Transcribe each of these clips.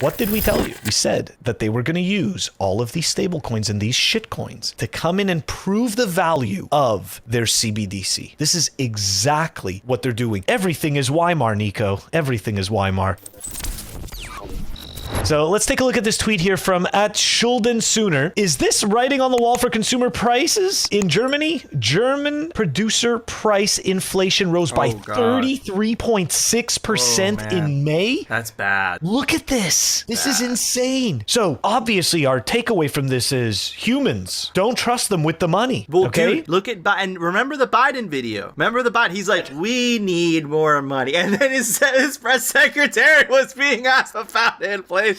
What did we tell you? We said that they were going to use all of these stable coins and these shit coins to come in and prove the value of their CBDC. This is exactly what they're doing. Everything is Weimar, Nico. Everything is Weimar. So let's take a look at this tweet here from @Schuldensooner. Is this writing on the wall for consumer prices in Germany? German producer price inflation rose by 33.6% in May. That's bad. Look at this. This is insane. So obviously our takeaway from this is humans, don't trust them with the money. Well, okay? dude, look at Biden. Remember the Biden video? Remember the Biden? He's like, we need more money. And then his press secretary was being asked about inflation.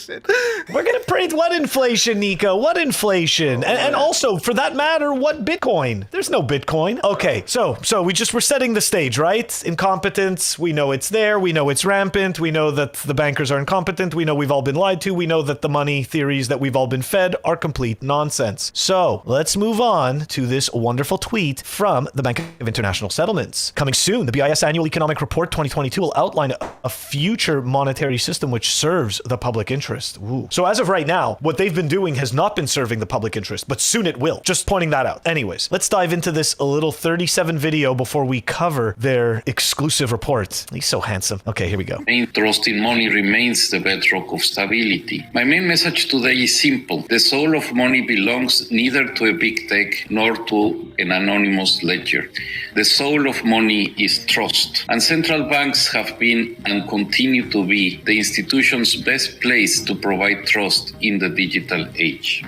We're gonna print what inflation, Nico? What inflation? And also, for that matter, what Bitcoin? There's no Bitcoin. Okay, so we're setting the stage, right? Incompetence. We know it's there. We know it's rampant. We know that the bankers are incompetent. We know we've all been lied to. We know that the money theories that we've all been fed are complete nonsense. So let's move on to this wonderful tweet from the Bank of International Settlements. Coming soon, the BIS Annual Economic Report 2022 will outline a future monetary system which serves the public interest. Ooh. So as of right now, what they've been doing has not been serving the public interest, but soon it will. Just pointing that out. Anyways, let's dive into this a little 37 video before we cover their exclusive report. He's so handsome. Okay, here we go. Trust in money remains the bedrock of stability. My main message today is simple. The soul of money belongs neither to a big tech nor to an anonymous ledger. The soul of money is trust, and central banks have been and continue to be the institution's best place to provide trust in the digital age.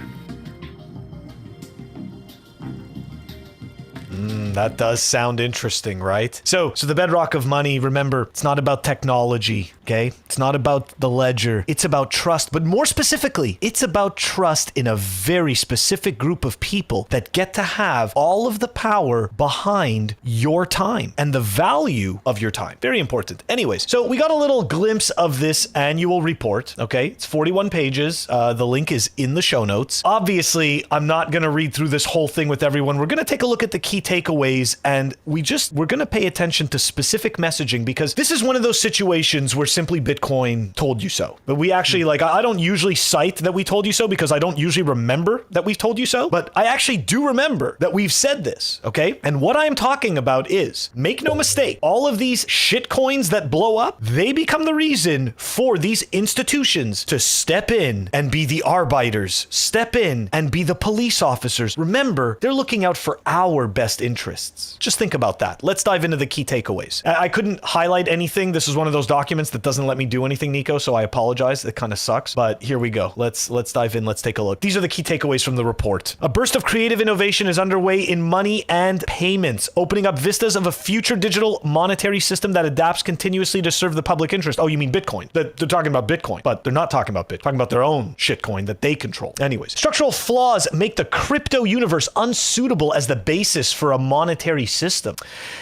That does sound interesting, right? So the bedrock of money, remember, it's not about technology, okay? It's not about the ledger. It's about trust, but more specifically, it's about trust in a very specific group of people that get to have all of the power behind your time and the value of your time. Very important. Anyways, so we got a little glimpse of this annual report, okay? It's 41 pages. The link is in the show notes. Obviously, I'm not going to read through this whole thing with everyone. We're going to take a look at the key takeaways, and we're going to pay attention to specific messaging, because this is one of those situations where Simply Bitcoin told you so. But we actually, I don't usually cite that we told you so because I don't usually remember that we've told you so, but I actually do remember that we've said this, okay? And what I'm talking about is, make no mistake, all of these shit coins that blow up, they become the reason for these institutions to step in and be the arbiters, step in and be the police officers. Remember, they're looking out for our best interests. Just think about that. Let's dive into the key takeaways. I couldn't highlight anything. This is one of those documents that doesn't let me do anything, Nico, so I apologize. It kind of sucks, but here we go. Let's dive in. Let's take a look. These are the key takeaways from the report. A burst of creative innovation is underway in money and payments, opening up vistas of a future digital monetary system that adapts continuously to serve the public interest. Oh, you mean Bitcoin? They're talking about Bitcoin, but they're not talking about Bitcoin. They're talking about their own shitcoin that they control. Anyways, structural flaws make the crypto universe unsuitable as the basis for a monetary system.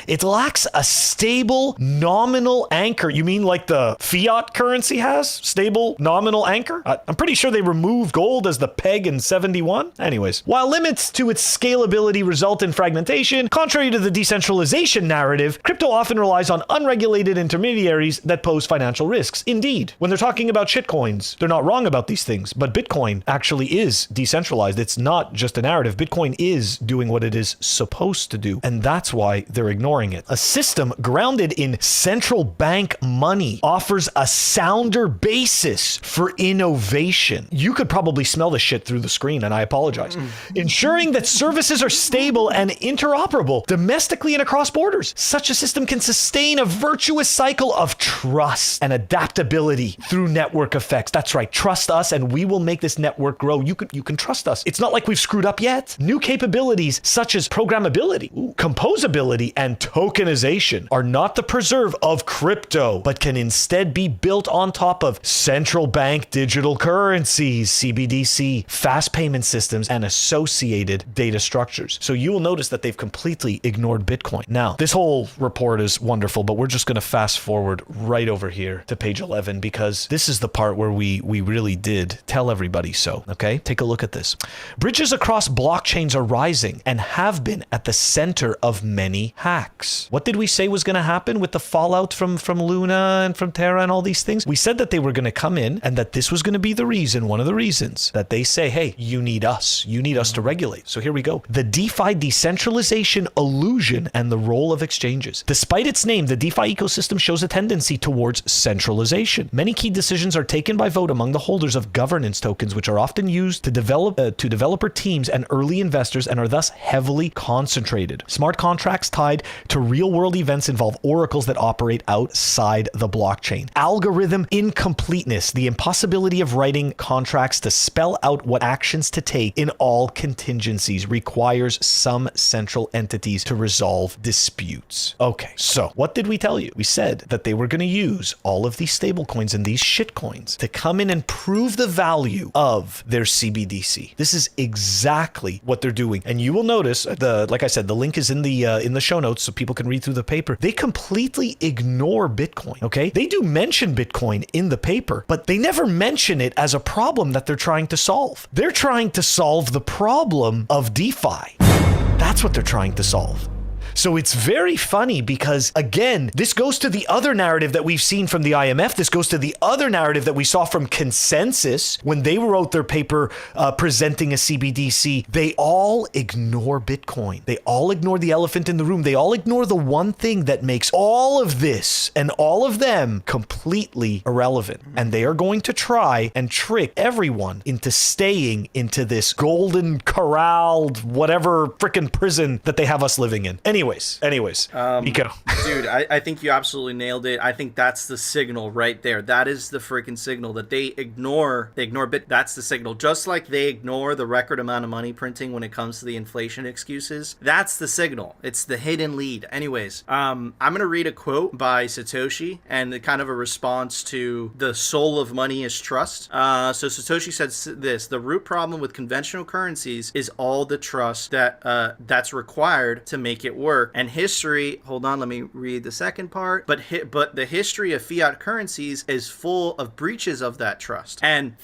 It lacks a stable nominal anchor. You mean like the fiat currency has? Stable nominal anchor? I'm pretty sure they removed gold as the peg in 71. Anyways, while limits to its scalability result in fragmentation, contrary to the decentralization narrative, crypto often relies on unregulated intermediaries that pose financial risks. Indeed, when they're talking about shitcoins, they're not wrong about these things, but Bitcoin actually is decentralized. It's not just a narrative. Bitcoin is doing what it is supposed to do, and that's why they're ignoring it. A system grounded in central bank money offers a sounder basis for innovation. You could probably smell this shit through the screen, and I apologize. Ensuring that services are stable and interoperable domestically and across borders. Such a system can sustain a virtuous cycle of trust and adaptability through network effects. That's right. Trust us and we will make this network grow. You can trust us. It's not like we've screwed up yet. New capabilities such as programmability, composability, and tokenization are not the preserve of crypto, but can instead be built on top of central bank digital currencies, CBDC, fast payment systems, and associated data structures. So you will notice that they've completely ignored Bitcoin. Now, this whole report is wonderful, but we're just going to fast forward right over here to page 11, because this is the part where we really did tell everybody so, okay? Take a look at this. Bridges across blockchains are rising and have been at the center center of many hacks. What did we say was going to happen with the fallout from Luna and from Terra and all these things? We said that they were going to come in and that this was going to be the reason, one of the reasons, that they say, hey, you need us. You need us to regulate. So here we go. The DeFi decentralization illusion and the role of exchanges. Despite its name, the DeFi ecosystem shows a tendency towards centralization. Many key decisions are taken by vote among the holders of governance tokens, which are often used to developer teams and early investors and are thus heavily concentrated. Smart contracts tied to real-world events involve oracles that operate outside the blockchain. Algorithm incompleteness, the impossibility of writing contracts to spell out what actions to take in all contingencies, requires some central entities to resolve disputes. Okay, so what did we tell you? We said that they were going to use all of these stablecoins and these shitcoins to come in and prove the value of their CBDC. This is exactly what they're doing. And you will notice, like I said, the link is in the show notes so people can read through the paper. They completely ignore Bitcoin, okay? They do mention Bitcoin in the paper, but they never mention it as a problem that they're trying to solve. They're trying to solve the problem of DeFi. That's what they're trying to solve. So it's very funny because, again, this goes to the other narrative that we've seen from the IMF. This goes to the other narrative that we saw from Consensus when they wrote their paper presenting a CBDC. They all ignore Bitcoin. They all ignore the elephant in the room. They all ignore the one thing that makes all of this and all of them completely irrelevant. And they are going to try and trick everyone into staying into this golden corralled whatever freaking prison that they have us living in. Anyways, Miko. Dude, I think you absolutely nailed it. I think that's the signal right there. That is the freaking signal that they ignore Bit. That's the signal. Just like they ignore the record amount of money printing when it comes to the inflation excuses. That's the signal. It's the hidden lead. Anyways, I'm going to read a quote by Satoshi and kind of a response to the soul of money is trust. So Satoshi said this: the root problem with conventional currencies is all the trust that's required to make it work. And history, hold on, let me read the second part. But the history of fiat currencies is full of breaches of that trust. And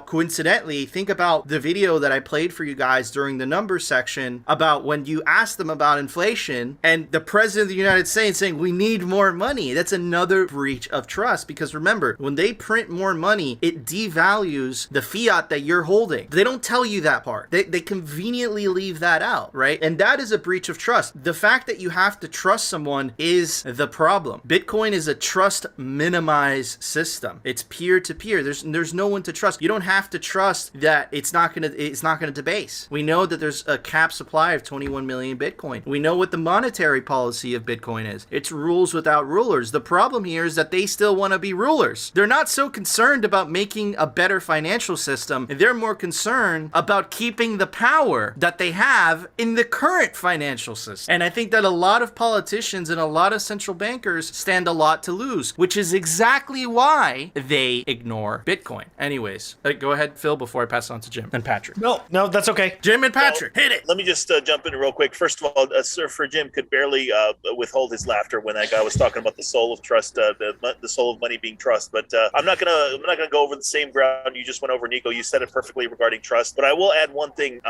coincidentally, think about the video that I played for you guys during the numbers section about when you asked them about inflation and the president of the United States saying we need more money. That's another breach of trust, because remember, when they print more money, it devalues the fiat that you're holding. They don't tell you that part. They conveniently leave that out, right? And that is a breach of trust. The fact that you have to trust someone is the problem. Bitcoin is a trust minimized system. It's peer to peer. There's no one to trust. You don't have to trust that it's not gonna debase. We know that there's a cap supply of 21 million Bitcoin. We know what the monetary policy of Bitcoin is. It's rules without rulers. The problem here is that they still want to be rulers. They're not so concerned about making a better financial system. They're more concerned about keeping the power that they have in the current financial system. And I think that a lot of politicians and a lot of central bankers stand a lot to lose, which is exactly why they ignore Bitcoin. Anyways, go ahead, Phil, before I pass it on to Jim and Patrick. No, that's okay. Jim and Patrick, hit it. Let me just jump in real quick. First of all, Surfer Jim could barely withhold his laughter when that guy was talking about the soul of trust, the soul of money being trust. But I'm not gonna go over the same ground you just went over, Nico. You said it perfectly regarding trust. But I will add one thing.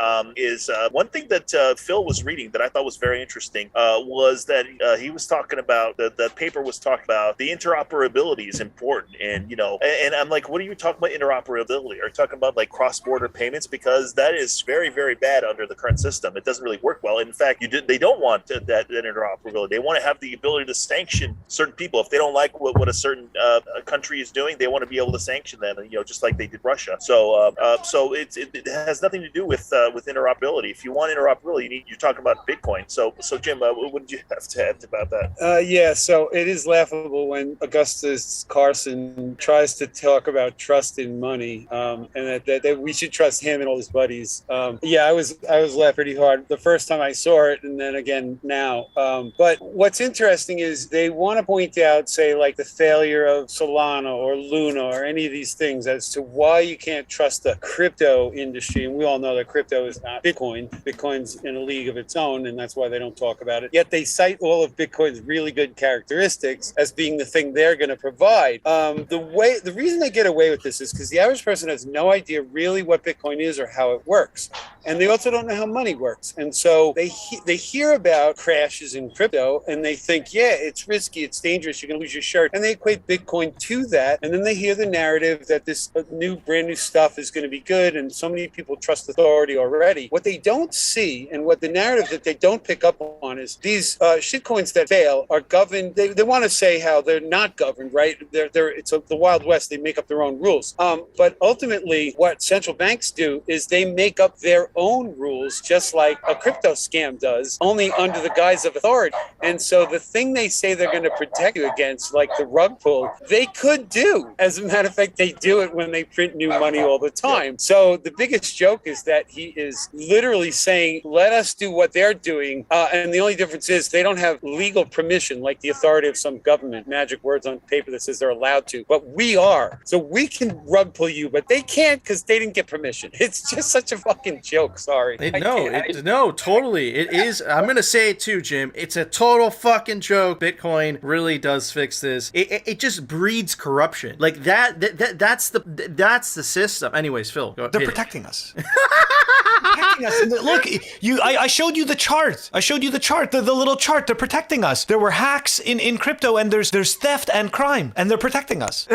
One thing that Phil was reading that I thought was very interesting was that he was talking about the paper was talking about the interoperability is important, and and I'm like, what are you talking about interoperability? Are you talking about like cross-border payments? Because that is very, very bad under the current system. It doesn't really work well. In fact, they don't want that interoperability. They want to have the ability to sanction certain people if they don't like what a certain country is doing. They want to be able to sanction them, just like they did Russia. So it has nothing to do with interoperability. If you want interoperability, you're talking about Bitcoin. So Jim, what did you have to add about that? Yeah, so it is laughable when Augustus Carson tries to talk about trust in money, and that we should trust him and all his buddies. Yeah, I was laughing pretty hard the first time I saw it, and then again now. But what's interesting is they want to point out, say, like the failure of Solana or Luna or any of these things as to why you can't trust the crypto industry. And we all know that crypto is not Bitcoin. Bitcoin's in a league of its own, and that's why they don't talk about it. Yet they cite all of Bitcoin's really good characteristics as being the thing they're going to provide. The reason they get away with this is because the average person has no idea really what Bitcoin is or how it works. and they also don't know how money works. And so they hear about crashes in crypto, and they think, yeah, it's risky, it's dangerous, you're going to lose your shirt. And they equate Bitcoin to that. And then they hear the narrative that this brand new stuff is going to be good, and so many people trust authority already. What they don't see, and what the narrative that they don't pick up on, is these shitcoins that fail are governed. They want to say how they're not governed, right? It's the Wild West. They make up their own rules. But ultimately, what central banks do is they make up their own rules, just like a crypto scam does, only under the guise of authority. And so the thing they say they're going to protect you against, like the rug pull, they could do. As a matter of fact, they do it when they print new money all the time. So the biggest joke is that he is literally saying, let us do what they're doing. And the only difference is they don't have legal permission, like the authority of some government, magic words on paper that says they're allowed to. But we are. So we can rug pull you, but they can't because they didn't get permission. It's just such a fucking joke. Sorry. No, totally. It is. I'm going to say it too, Jim. It's a total fucking joke. Bitcoin really does fix this. It just breeds corruption. Like that's the system. Anyways, Phil, go They're ahead. protecting us. Protecting us. Look, I showed you the chart. The little chart. They're protecting us. There were hacks in crypto, and there's theft and crime, and they're protecting us.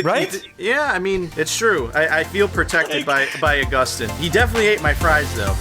Right? Yeah, I mean, it's true. I feel protected by Augustine. He definitely ate my fries, though.